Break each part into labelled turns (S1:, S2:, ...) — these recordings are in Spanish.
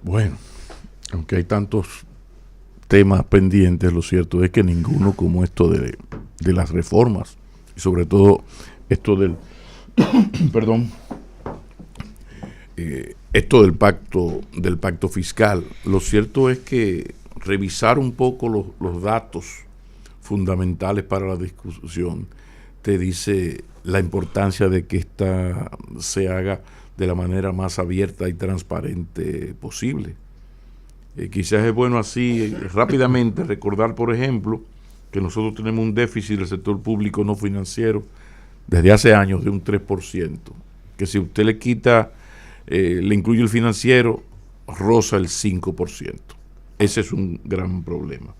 S1: Bueno, aunque hay tantos temas pendientes, lo cierto es que ninguno como esto de las reformas, y sobre todo esto perdón, esto del pacto fiscal. Lo cierto es que revisar un poco los datos fundamentales para la discusión te dice la importancia de que esta se haga de la manera más abierta y transparente posible. Quizás es bueno así rápidamente recordar, por ejemplo, que nosotros tenemos un déficit del sector público no financiero desde hace años de un 3%, que si usted le quita, le incluye el financiero, roza el 5%. Ese es un gran problema.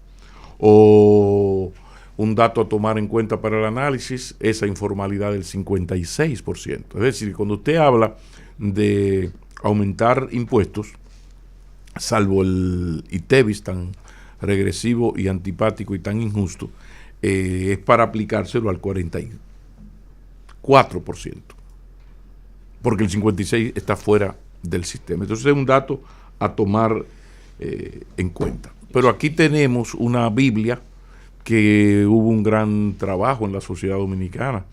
S1: O un dato a tomar en cuenta para el análisis, esa informalidad del 56%. Es decir, cuando usted habla de aumentar impuestos, salvo el ITEVIS tan regresivo y antipático y tan injusto, es para aplicárselo al 44%, porque el 56% está fuera del sistema. Entonces es un dato a tomar en cuenta. Pero aquí tenemos una Biblia que hubo un gran trabajo en la sociedad dominicana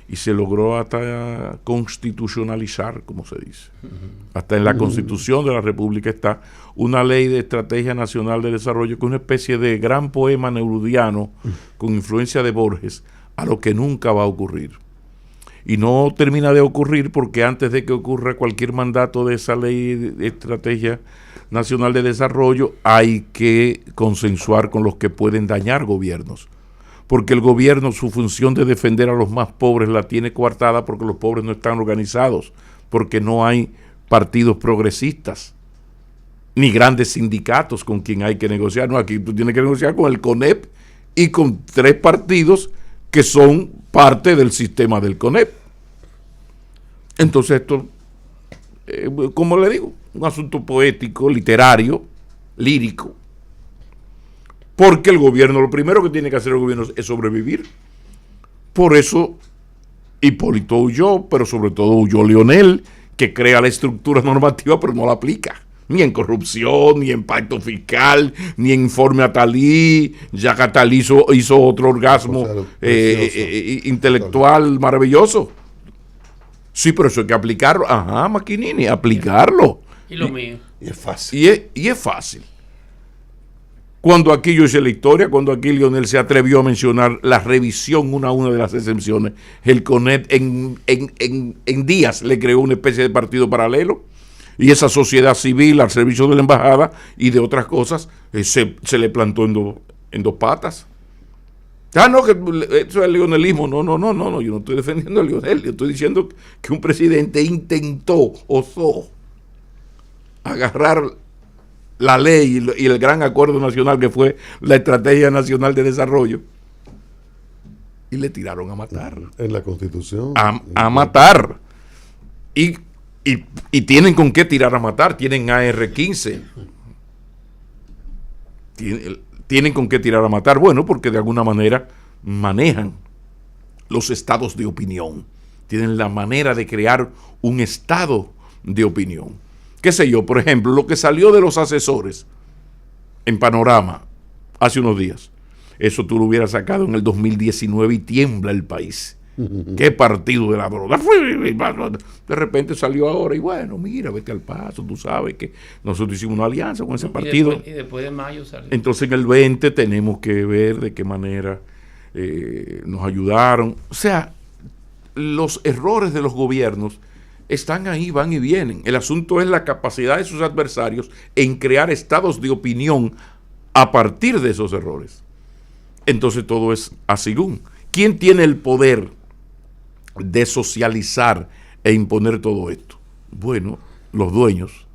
S1: y se logró hasta constitucionalizar, como se dice. Hasta en la Constitución de la República está una ley de estrategia nacional de desarrollo, que es una especie de gran poema nerudiano con influencia de Borges, a lo que nunca va a ocurrir. Y no termina de ocurrir porque antes de que ocurra cualquier mandato de esa ley de estrategia nacional de desarrollo, hay que consensuar con los que pueden dañar gobiernos. Porque el gobierno, su función de defender a los más pobres la tiene coartada porque los pobres no están organizados, porque no hay partidos progresistas, ni grandes sindicatos con quien hay que negociar. No, aquí tú tienes que negociar con el CONEP y con 3 partidos que son parte del sistema del CONEP. Entonces esto, como le digo, un asunto poético, literario, lírico, porque el gobierno, lo primero que tiene que hacer el gobierno es sobrevivir. Por eso Hipólito huyó, pero sobre todo huyó Leonel, que crea la estructura normativa pero no la aplica, ni en corrupción, ni en pacto fiscal, ni en informe Atalí. Ya que Atalí hizo otro orgasmo intelectual maravilloso. Sí, pero eso hay que aplicarlo. Ajá, Maquinini, aplicarlo.
S2: Y lo mío.
S1: Y es fácil. Y es fácil. Cuando aquí yo hice la historia, cuando aquí Leonel se atrevió a mencionar la revisión una a una de las exenciones, el CONEP en días le creó una especie de partido paralelo, y esa sociedad civil al servicio de la embajada y de otras cosas se le plantó en dos patas. Ah, no, que eso es el leonelismo. No, yo no estoy defendiendo a Leonel, yo estoy diciendo que un presidente osó agarrar la ley y el gran acuerdo nacional que fue la Estrategia Nacional de Desarrollo, y le tiraron a matar.
S3: En la Constitución.
S1: A matar. Y tienen con qué tirar a matar. Tienen AR-15. Tienen con qué tirar a matar. Bueno, porque de alguna manera manejan los estados de opinión. Tienen la manera de crear un estado de opinión. Qué sé yo, por ejemplo, lo que salió de los asesores en Panorama hace unos días, eso tú lo hubieras sacado en el 2019 y tiembla el país. ¿Qué partido de la droga? De repente salió ahora y bueno, mira, vete al paso, tú sabes que nosotros hicimos una alianza con ese partido.
S2: Y después de mayo salió.
S1: Entonces en el 20 tenemos que ver de qué manera nos ayudaron. O sea, los errores de los gobiernos están ahí, van y vienen. El asunto es la capacidad de sus adversarios en crear estados de opinión a partir de esos errores. Entonces todo es así. ¿Quién tiene el poder de socializar e imponer todo esto? Bueno, los dueños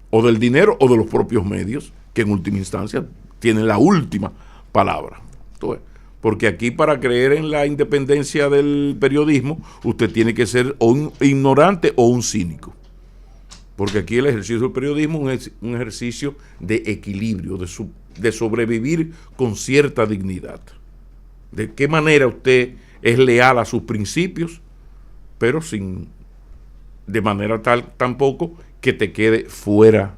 S1: o del dinero o de los propios medios, que en última instancia tienen la última palabra. Entonces, porque aquí, para creer en la independencia del periodismo, usted tiene que ser o un ignorante o un cínico. Porque aquí el ejercicio del periodismo es un ejercicio de equilibrio, de sobrevivir con cierta dignidad. De qué manera usted es leal a sus principios, pero sin, de manera tal tampoco que te quede fuera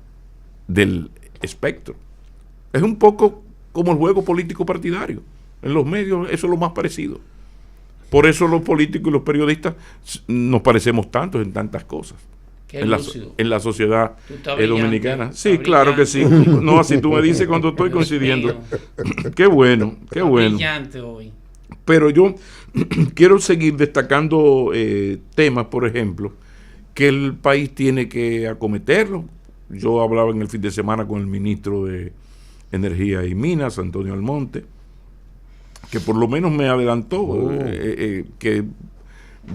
S1: del espectro. Es un poco como el juego político partidario. En los medios eso es lo más parecido. Por eso los políticos y los periodistas nos parecemos tanto en tantas cosas. En la sociedad dominicana. Sí, claro que sí. No, así tú me dices cuando estoy coincidiendo. Qué bueno, qué bueno.
S2: Brillante hoy.
S1: Pero yo quiero seguir destacando temas, por ejemplo, que el país tiene que acometerlo. Yo hablaba en el fin de semana con el ministro de Energía y Minas, Antonio Almonte, que por lo menos me adelantó que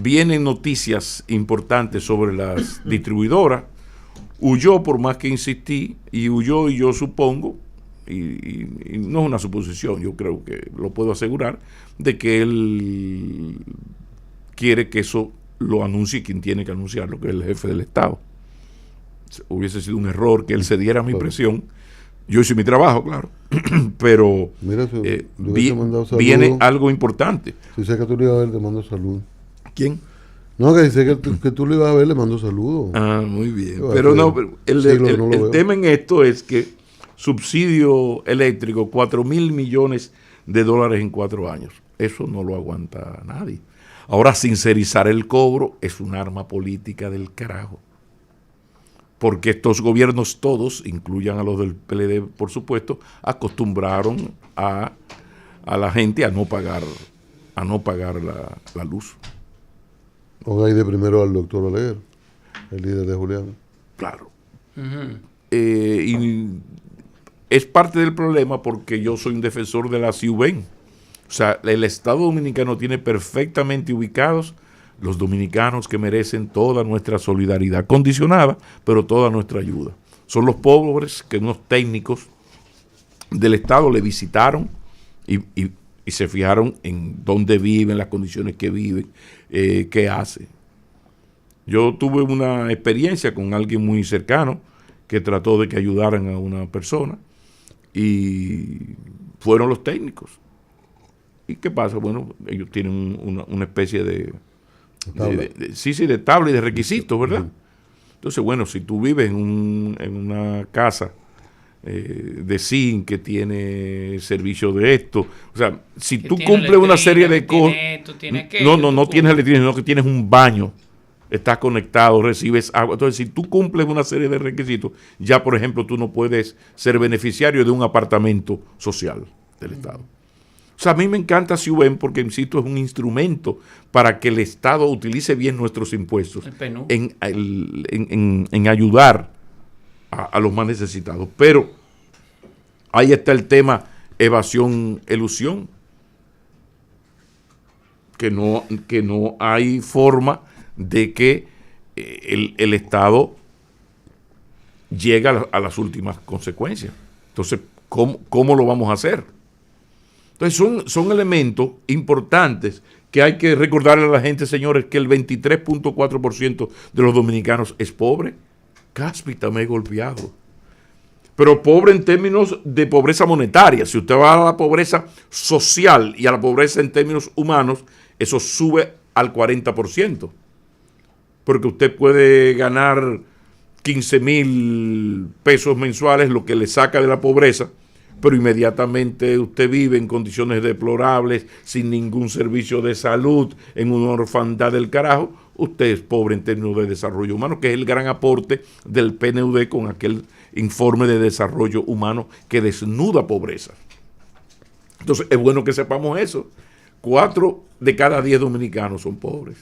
S1: vienen noticias importantes sobre las distribuidoras. Huyó por más que insistí, y huyó, y yo supongo, y no es una suposición, yo creo que lo puedo asegurar, de que él quiere que eso lo anuncie quien tiene que anunciarlo, que es el jefe del Estado. Hubiese sido un error que él se diera mi presión. Yo hice mi trabajo, claro, pero
S3: mira,
S1: viene algo importante.
S3: Si sé que tú le ibas a ver, te mando salud.
S1: ¿Quién?
S3: No, que dice que tú le ibas a ver, le mando saludos.
S1: Ah, muy bien. Pero no, el tema en esto es que subsidio eléctrico, 4,000 millones de dólares en 4 años. Eso no lo aguanta nadie. Ahora, sincerizar el cobro es un arma política del carajo. Porque estos gobiernos todos, incluyan a los del PLD, por supuesto, acostumbraron a la gente a no pagar la luz.
S3: Ponga ahí de primero al doctor Oleguer, el líder de Julián.
S1: Claro. Y es parte del problema porque yo soy un defensor de la CIUBEN. O sea, el Estado Dominicano tiene perfectamente ubicados los dominicanos que merecen toda nuestra solidaridad, condicionada, pero toda nuestra ayuda. Son los pobres que unos técnicos del Estado le visitaron y se fijaron en dónde viven, las condiciones que viven, qué hacen. Yo tuve una experiencia con alguien muy cercano que trató de que ayudaran a una persona y fueron los técnicos. ¿Y qué pasa? Bueno, ellos tienen una especie de tabla y de requisitos, ¿verdad? Entonces, bueno, si tú vives en una casa de zinc que tiene servicio de esto, o sea, si tú cumples una serie de cosas, no tienes electricidad, sino que tienes un baño, estás conectado, recibes agua. Entonces, si tú cumples una serie de requisitos, ya, por ejemplo, tú no puedes ser beneficiario de un apartamento social del Estado. O sea, a mí me encanta CIUBEN porque, insisto, es un instrumento para que el Estado utilice bien nuestros impuestos en ayudar a los más necesitados. Pero ahí está el tema evasión-elusión, que no hay forma de que el Estado llegue a las últimas consecuencias. Entonces, ¿cómo lo vamos a hacer? Entonces son elementos importantes que hay que recordarle a la gente, señores, que el 23.4% de los dominicanos es pobre. Cáspita, me he golpeado. Pero pobre en términos de pobreza monetaria. Si usted va a la pobreza social y a la pobreza en términos humanos, eso sube al 40%. Porque usted puede ganar 15,000 pesos mensuales, lo que le saca de la pobreza, pero inmediatamente usted vive en condiciones deplorables, sin ningún servicio de salud, en una orfandad del carajo. Usted es pobre en términos de desarrollo humano, que es el gran aporte del PNUD con aquel informe de desarrollo humano que desnuda pobreza. Entonces, es bueno que sepamos eso. 4 de cada 10 dominicanos son pobres.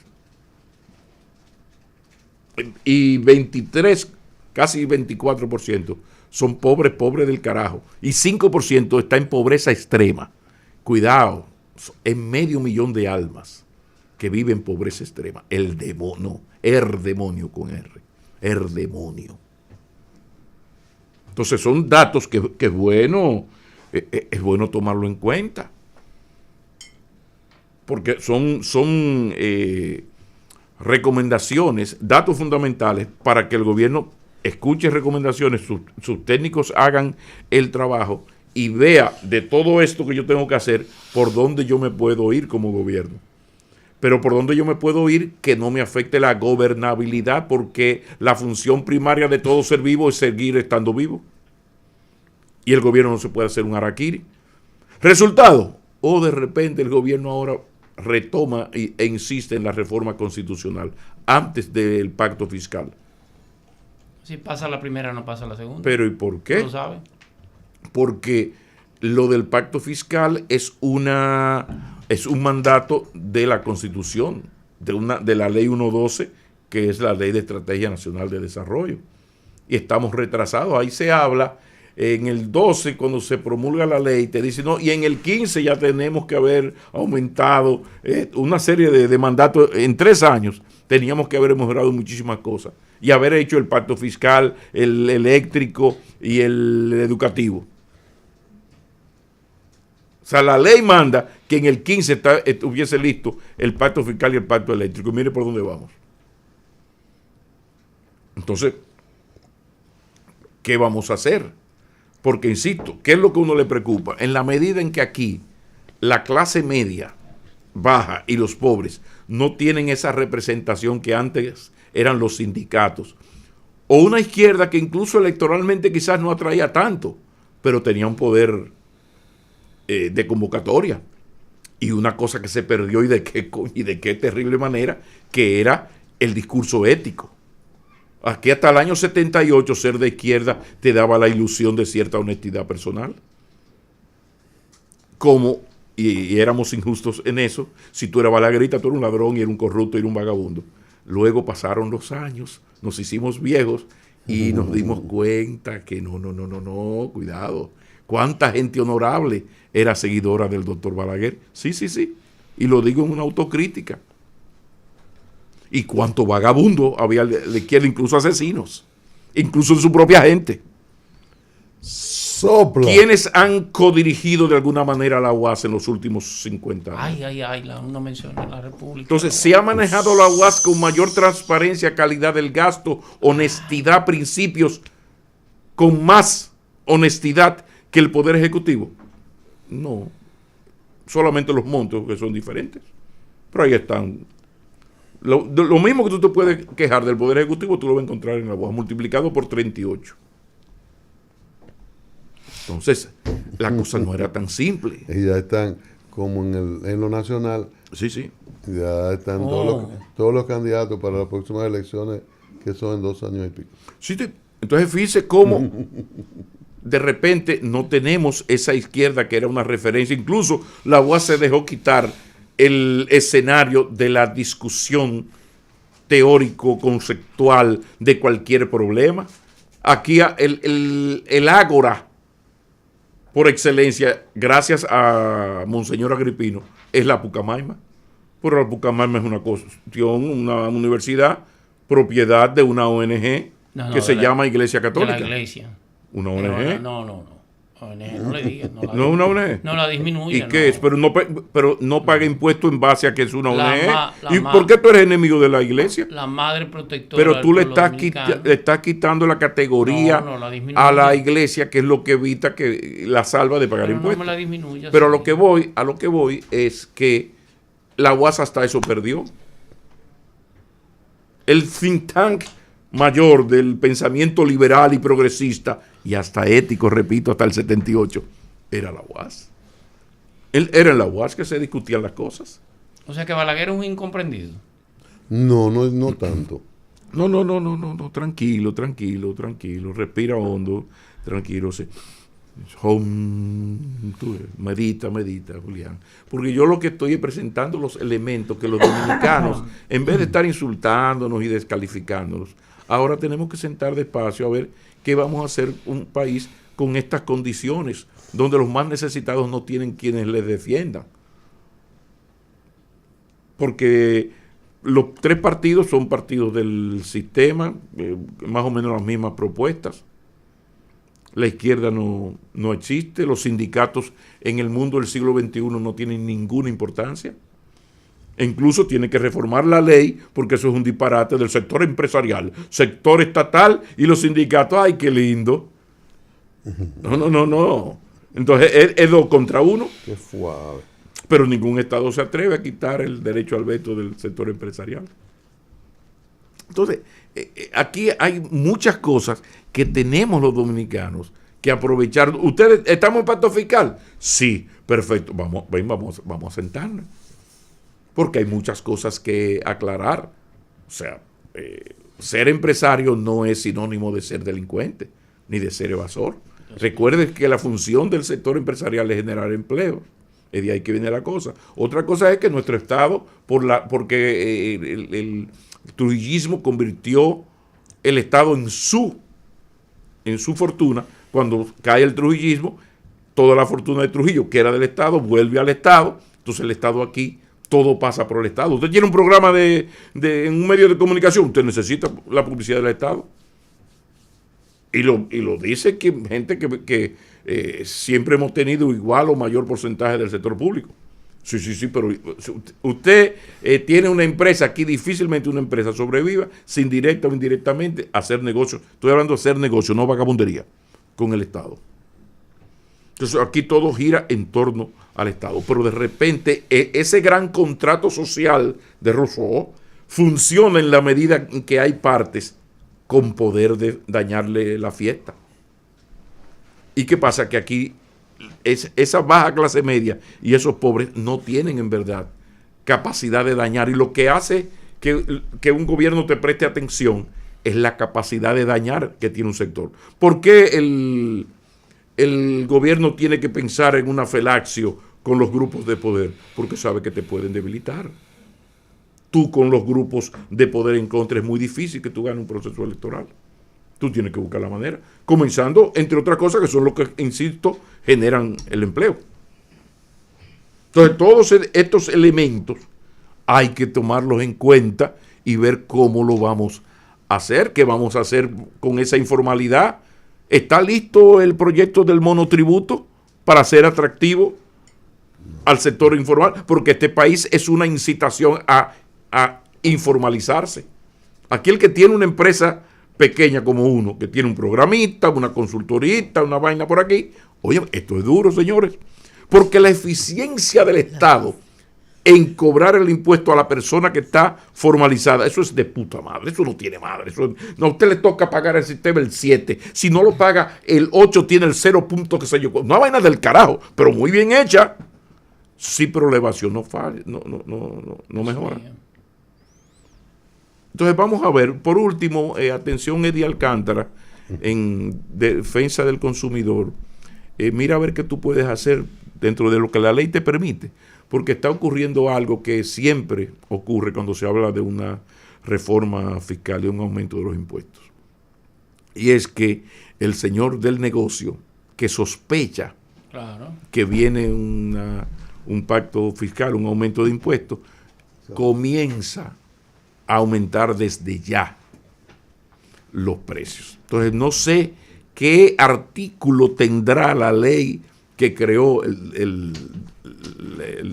S1: Y 23, casi 24%. Son pobres del carajo. Y 5% está en pobreza extrema. Cuidado, es 500,000 de almas que viven en pobreza extrema. El demonio con R. El demonio. Entonces son datos que es bueno tomarlo en cuenta. Porque son recomendaciones, datos fundamentales para que el gobierno escuche recomendaciones, sus técnicos hagan el trabajo y vea de todo esto que yo tengo que hacer por dónde yo me puedo ir como gobierno. Pero por dónde yo me puedo ir que no me afecte la gobernabilidad, porque la función primaria de todo ser vivo es seguir estando vivo. y el gobierno no se puede hacer un harakiri. Resultado, o de repente el gobierno ahora retoma e insiste en la reforma constitucional antes del pacto fiscal.
S2: Si pasa la primera, no pasa la segunda.
S1: Pero ¿y por qué?
S2: ¿Lo sabe?
S1: Porque lo del pacto fiscal es un mandato de la Constitución, de la ley 112, que es la ley de Estrategia Nacional de Desarrollo. Y estamos retrasados. Ahí se habla, en el 12, cuando se promulga la ley, te dice, no, y en el 15 ya tenemos que haber aumentado una serie de mandatos. En 3 años teníamos que haber mejorado muchísimas cosas y haber hecho el pacto fiscal, el eléctrico y el educativo. O sea, la ley manda que en el 15 estuviese listo el pacto fiscal y el pacto eléctrico. Y mire por dónde vamos. Entonces, ¿qué vamos a hacer? Porque, insisto, ¿qué es lo que a uno le preocupa? En la medida en que aquí la clase media, baja y los pobres no tienen esa representación que antes eran los sindicatos, o una izquierda que incluso electoralmente quizás no atraía tanto, pero tenía un poder de convocatoria, y una cosa que se perdió y de qué terrible manera, que era el discurso ético. Aquí hasta el año 78 ser de izquierda te daba la ilusión de cierta honestidad personal. Y éramos injustos en eso, si tú eras balaguerita, tú eras un ladrón y eras un corrupto y eras un vagabundo. Luego pasaron los años, nos hicimos viejos y nos dimos cuenta que no, cuidado. ¿Cuánta gente honorable era seguidora del doctor Balaguer? Sí. Y lo digo en una autocrítica. ¿Y cuánto vagabundo había de la izquierda, incluso asesinos? Incluso en su propia gente.
S3: Sopla.
S1: ¿Quiénes han codirigido de alguna manera la UAS en los últimos 50 años?
S2: No menciona la República.
S1: Entonces, se ha manejado la UAS con mayor transparencia, calidad del gasto, honestidad, principios, con más honestidad que el Poder Ejecutivo. No. Solamente los montos que son diferentes. Pero ahí están. Lo mismo que tú te puedes quejar del Poder Ejecutivo, tú lo vas a encontrar en la UAS, multiplicado por 38. Entonces, la cosa no era tan simple.
S3: Y ya están, como en lo nacional,
S1: Sí.
S3: ya están todos los candidatos para las próximas elecciones, que son en 2 años y pico.
S1: Sí, entonces fíjese cómo de repente no tenemos esa izquierda que era una referencia. Incluso la UAS se dejó quitar el escenario de la discusión teórico-conceptual de cualquier problema. Aquí el ágora por excelencia, gracias a Monseñor Agripino, es la Pucamaima. Pero la Pucamaima es una cuestión, una universidad, propiedad de una ONG que se llama Iglesia Católica.
S2: De la Iglesia.
S1: ¿Una ONG?
S2: No. ONG, no le digas.
S1: ¿No es una ONG?
S2: No la disminuye.
S1: ¿Y qué es? Pero no paga impuestos en base a que es una ONG. ¿Y
S2: por
S1: por qué tú eres enemigo de la Iglesia?
S2: La madre protectora.
S1: Pero tú le estás quitando la categoría a la Iglesia, que es lo que evita que la salva de pagar impuestos.
S2: No me la disminuye.
S1: Pero a lo que voy es que la UAS hasta eso perdió. El think tank mayor del pensamiento liberal y progresista, y hasta ético, repito, hasta el 78, era la UAS. Era en la UAS que se discutían las cosas.
S2: O sea que Balaguer es un incomprendido.
S3: No tanto.
S1: No, tranquilo, respira hondo, tranquilo. Medita, Julián. Porque yo lo que estoy es presentando los elementos que los dominicanos, en vez de estar insultándonos y descalificándonos, ahora tenemos que sentar despacio a ver qué vamos a hacer un país con estas condiciones, donde los más necesitados no tienen quienes les defiendan. Porque los 3 partidos son partidos del sistema, más o menos las mismas propuestas. La izquierda no existe, los sindicatos en el mundo del siglo XXI no tienen ninguna importancia. E incluso tiene que reformar la ley, porque eso es un disparate del sector empresarial, sector estatal y los sindicatos. ¡Ay, qué lindo! No. Entonces es 2 contra 1.
S3: Qué suave.
S1: Pero ningún Estado se atreve a quitar el derecho al veto del sector empresarial. Entonces, aquí hay muchas cosas que tenemos los dominicanos que aprovechar. ¿Ustedes estamos en pacto fiscal? Sí, perfecto. Vamos a sentarnos. Porque hay muchas cosas que aclarar. O sea, ser empresario no es sinónimo de ser delincuente, ni de ser evasor. Recuerden que la función del sector empresarial es generar empleo. Es de ahí que viene la cosa. Otra cosa es que nuestro Estado, porque el trujillismo convirtió el Estado en su fortuna. Cuando cae el trujillismo, toda la fortuna de Trujillo, que era del Estado, vuelve al Estado. Entonces el Estado aquí, todo pasa por el Estado. Usted tiene un programa en un medio de comunicación, usted necesita la publicidad del Estado. Y lo dice gente que siempre hemos tenido igual o mayor porcentaje del sector público. Sí, pero usted tiene una empresa aquí, difícilmente una empresa sobreviva sin directa o indirectamente hacer negocio. Estoy hablando de hacer negocio, no vagabundería con el Estado. Entonces aquí todo gira en torno al Estado. Pero de repente ese gran contrato social de Rousseau funciona en la medida en que hay partes con poder de dañarle la fiesta. ¿Y qué pasa? Que aquí esa baja clase media y esos pobres no tienen en verdad capacidad de dañar. Y lo que hace que un gobierno te preste atención es la capacidad de dañar que tiene un sector. ¿Por qué el gobierno tiene que pensar en una felaxio con los grupos de poder? Porque sabe que te pueden debilitar. Tú con los grupos de poder en contra es muy difícil que tú ganes un proceso electoral. Tú tienes que buscar la manera. Comenzando, entre otras cosas, que son los que, insisto, generan el empleo. Entonces, todos estos elementos hay que tomarlos en cuenta y ver cómo lo vamos a hacer, qué vamos a hacer con esa informalidad. ¿Está listo el proyecto del monotributo para ser atractivo al sector informal? Porque este país es una incitación a informalizarse. Aquí el que tiene una empresa pequeña como uno, que tiene un programista, una consultorista, una vaina por aquí, oye, esto es duro, señores, porque la eficiencia del Estado en cobrar el impuesto a la persona que está formalizada, eso es de puta madre, eso no tiene madre, no, a usted le toca pagar el sistema el 7, si no lo paga el 8 tiene el 0 punto que sé yo, una vaina del carajo, pero muy bien hecha. Sí, pero la evasión no mejora. Entonces vamos a ver, por último, atención Eddie Alcántara, en defensa del consumidor, mira a ver qué tú puedes hacer dentro de lo que la ley te permite, porque está ocurriendo algo que siempre ocurre cuando se habla de una reforma fiscal y un aumento de los impuestos. Y es que el señor del negocio, que sospecha que viene un pacto fiscal, un aumento de impuestos, comienza a aumentar desde ya los precios. Entonces no sé qué artículo tendrá la ley que creó el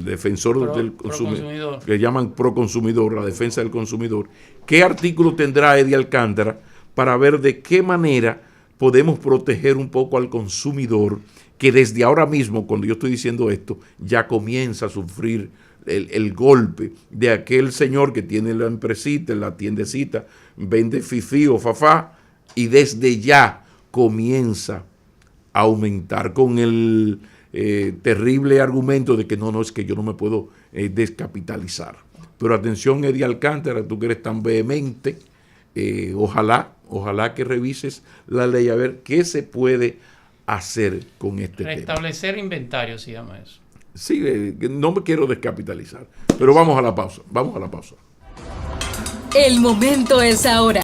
S1: defensor del consumidor, que llaman proconsumidor, la defensa del consumidor. ¿Qué artículo tendrá Eddie Alcántara para ver de qué manera podemos proteger un poco al consumidor que desde ahora mismo, cuando yo estoy diciendo esto, ya comienza a sufrir el golpe de aquel señor que tiene la empresita, la tiendecita, vende fifí o fafá, y desde ya comienza a aumentar con el terrible argumento de que no, es que yo no me puedo descapitalizar. Pero atención, Eddie Alcántara, tú que eres tan vehemente, ojalá que revises la ley a ver qué se puede hacer con este tema.
S2: Restablecer inventario se llama eso.
S1: Sí, no me quiero descapitalizar, pero vamos a la pausa. El momento es ahora.